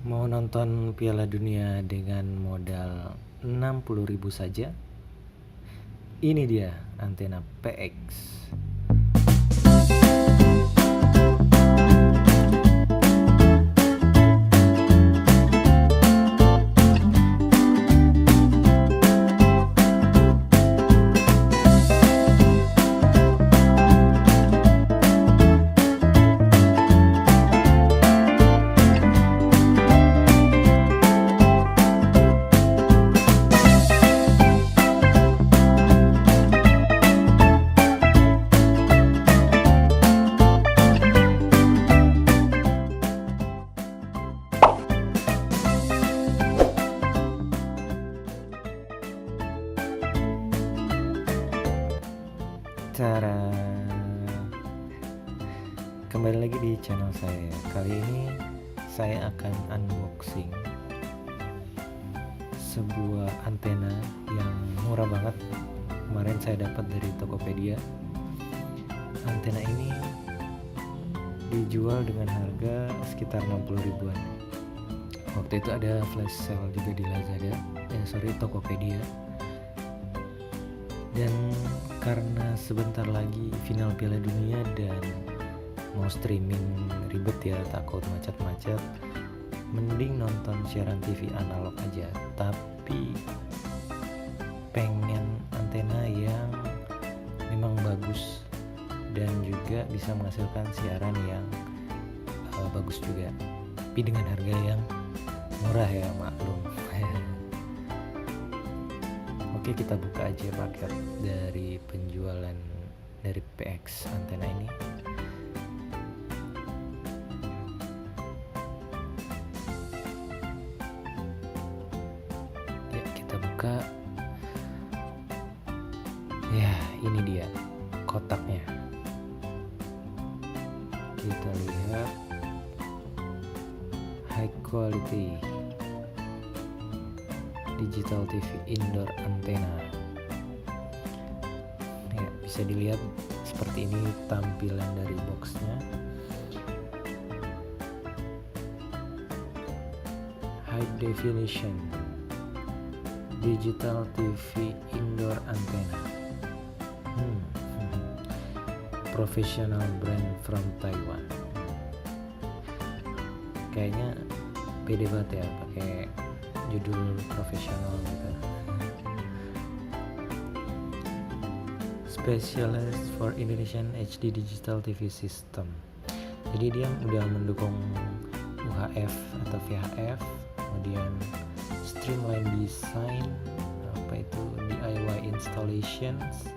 Mau nonton Piala Dunia dengan modal 60.000 saja? Ini dia antena PX. Cara kembali lagi di channel saya. Kali ini saya akan unboxing sebuah antena yang murah banget. Kemarin saya dapat dari Tokopedia. Antena ini dijual dengan harga sekitar 60 ribuan. Waktu itu ada flash sale juga di Lazada, Tokopedia. Dan karena sebentar lagi final Piala Dunia dan mau streaming ribet ya, takut macet-macet, mending nonton siaran TV analog aja. Tapi pengen antena yang memang bagus dan juga bisa menghasilkan siaran yang bagus juga, tapi dengan harga yang murah ya, maklum. Oke, kita buka aja paket dari penjualan dari PX antena ini. Ya, kita buka. Ya, ini dia kotaknya. Kita lihat high quality digital TV indoor antena. Ya, bisa dilihat seperti ini tampilan dari boxnya. High definition digital TV indoor antena. Professional brand from Taiwan. Kayaknya pede banget ya pakai judul profesional gitu. Specialist for Indonesian HD Digital TV System. Jadi dia udah mendukung UHF atau VHF, kemudian streamline design, DIY installations,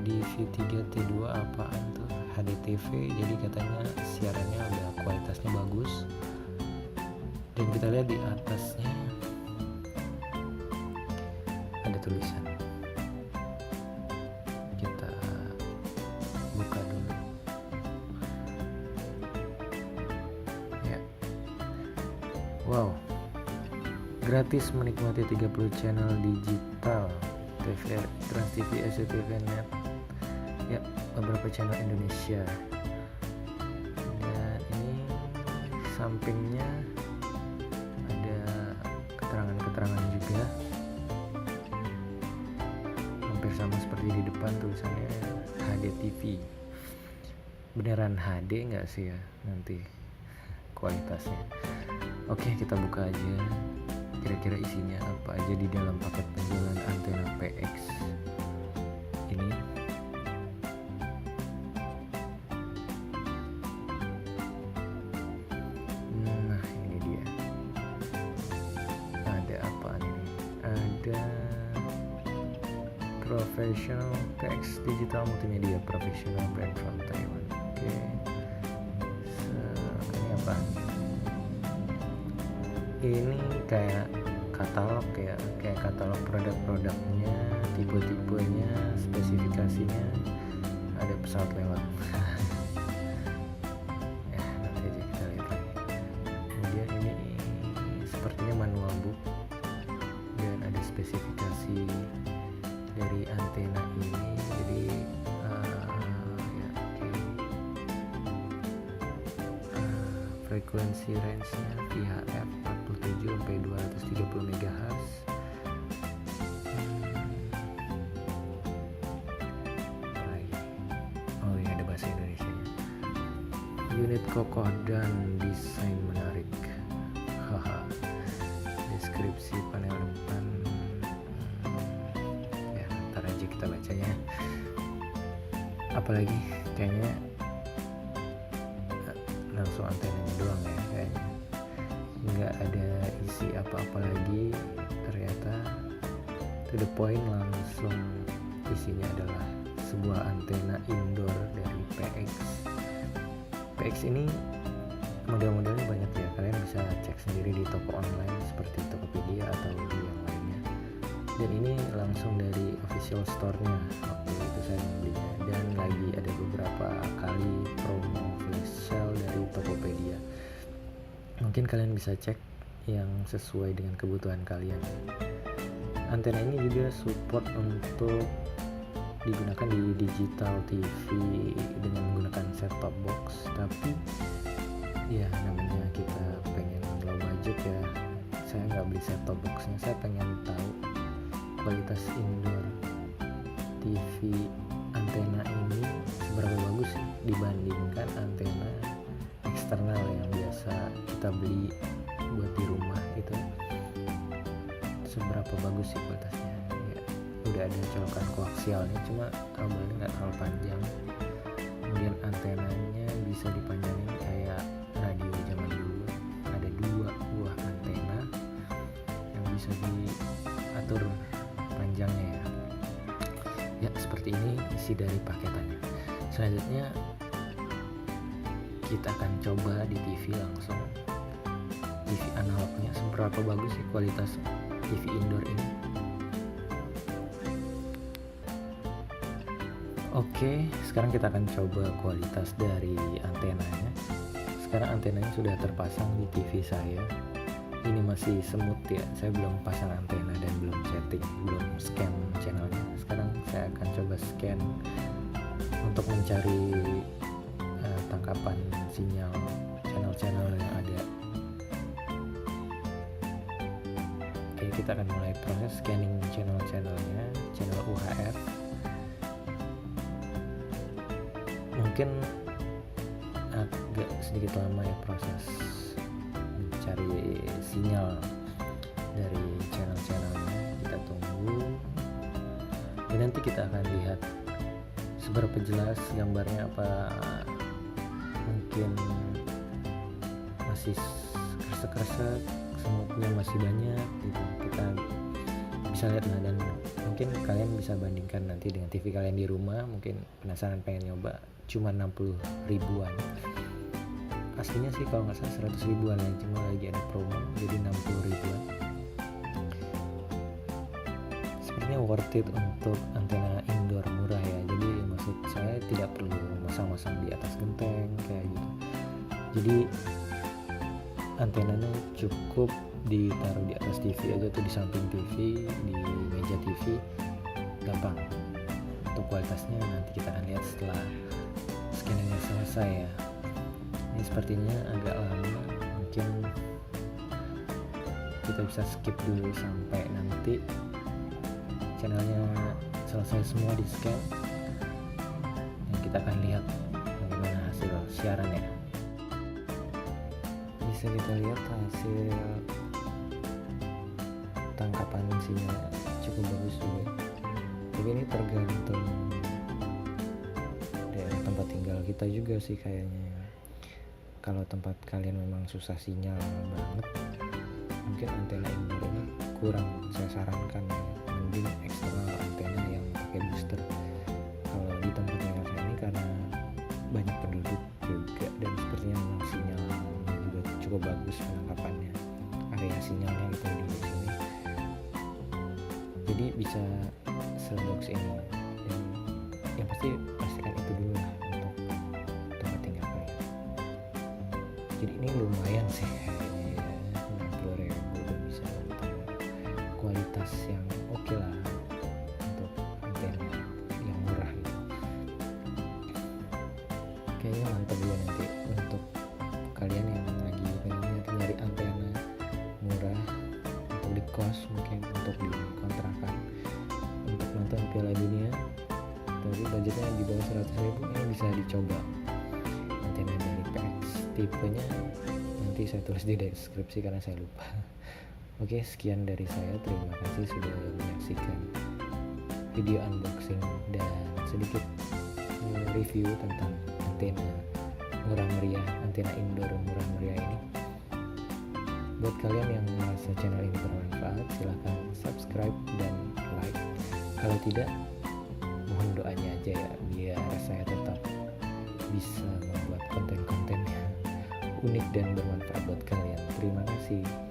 DV3 T2 apaan tuh, HDTV. Jadi katanya siarannya udah kualitasnya bagus. Dan kita lihat di atasnya ada tulisan. Kita buka dulu. Ya. Wow. Gratis menikmati 30 channel digital TVRI, Trans TV, SCTV Net. Ya, beberapa channel Indonesia. Dan ini sampingnya keterangan juga, hampir sama seperti di depan, tulisannya HDTV. Beneran HD nggak sih ya nanti kualitasnya? Oke, kita buka aja kira-kira isinya apa aja di dalam paket penjualan antena PX ini. Ada professional PX digital multimedia, professional brand from Taiwan. Oke. Ini apa? Ini kayak katalog ya, kayak katalog produk-produknya, tipe-tipenya, spesifikasinya. Ada pesawat lewat. Ya, nanti aja kita lihat lagi. Kemudian ini sepertinya manual book. Spesifikasi dari antena ini. Jadi frekuensi range-nya VHF 47 sampai 230 MHz. Oh ini ada bahasa Indonesia. Unit kokoh dan desain menarik. Haha. Deskripsi panel depan. Ya, ntar aja kita bacanya. Apalagi kayaknya langsung antenanya doang ya, kayaknya nggak ada isi apa-apa lagi. Ternyata to the point, langsung isinya adalah sebuah antena indoor dari PX. PX ini model-modelnya banyak ya, kalian bisa cek sendiri di toko online seperti Tokopedia atau di yang lainnya. Dan ini langsung dari official store-nya waktu itu saya membelinya, dan lagi ada beberapa kali promo flash sale dari Tokopedia. Mungkin kalian bisa cek yang sesuai dengan kebutuhan kalian. Antena ini juga support untuk digunakan di digital TV dengan menggunakan set-top box, tapi ya namanya kita pengen low budget ya, saya nggak beli set-top boxnya. Saya pengen tahu kualitas indoor TV antena ini seberapa bagus sih dibandingkan antena eksternal yang biasa kita beli buat di rumah gitu. Seberapa bagus sih kualitasnya ya, udah ada colokan koaksialnya, cuma kabelnya nggak terlalu panjang. Kemudian antenanya bisa dipanjangin kayak radio zaman dulu, ada 2 buah antena yang bisa diatur panjangnya ya. Ya seperti ini isi dari paketannya. Selanjutnya kita akan coba di TV langsung, TV analognya seberapa bagus sih kualitas TV indoor ini. Oke, sekarang kita akan coba kualitas dari antenanya. Sekarang antenanya sudah terpasang di TV saya. Ini masih semut ya, saya belum pasang antena dan belum setting, belum scan channelnya. Sekarang saya akan coba scan untuk mencari tangkapan sinyal channel-channel yang ada. Oke, kita akan mulai proses scanning channel-channelnya, channel UHF. Mungkin agak sedikit lama ya proses mencari sinyal dari channel-channelnya. Kita tunggu dan nanti kita akan lihat seberapa jelas gambarnya, apa mungkin masih kresek-kresek, semutnya masih banyak gitu. Kita bisa lihat lah, dan mungkin kalian bisa bandingkan nanti dengan TV kalian di rumah. Mungkin penasaran pengen nyoba, cuma 60 ribuan. Aslinya sih kalau nggak salah 100 ribuan ya, cuma lagi ada promo jadi 60 ribuan. Sepertinya worth it untuk antena indoor murah ya. Jadi maksud saya tidak perlu masang-masang di atas genteng kayak gitu. Jadi antenanya cukup ditaruh di atas TV aja tuh, di samping TV, di meja TV, gampang. Untuk kualitasnya nanti kita akan lihat setelah scanningnya selesai ya. Ini sepertinya agak lama, mungkin kita bisa skip dulu sampai nanti channelnya selesai semua di scan, dan kita akan lihat bagaimana hasil siarannya. Bisa kita lihat hasil tangkapan sinyal cukup bagus juga, tapi ini tergantung daerah tempat tinggal kita juga sih kayaknya. Kalau tempat kalian memang susah sinyal banget, mungkin antena indoor ini kurang saya sarankan ya. Mending eksternal antena yang pakai booster. Kalau di tempat tinggal saya ini karena banyak penduduk juga, dan sepertinya memang sinyalnya juga cukup bagus penangkapannya, area sinyalnya gitu di sini. Jadi bisa sebox ini, dan yang pasti pastikan itu dulu lah untuk tempat tinggal kalian. Jadi ini lumayan sih kayaknya ya, 60 ribu udah bisa untuk kualitas yang oke lah untuk antena yang murah gitu. Kayaknya mantap juga nanti untuk kalian yang coba antena dari PX. Tipenya nanti saya tulis di deskripsi karena saya lupa. Oke, sekian dari saya. Terima kasih sudah menyaksikan video unboxing dan sedikit review tentang antena murah meriah, antena indoor murah meriah ini. Buat kalian yang merasa channel ini bermanfaat, silahkan subscribe dan like. Kalau tidak, mohon doanya aja ya, biar saya tetap bisa membuat konten-konten yang unik dan bermanfaat buat kalian. Terima kasih.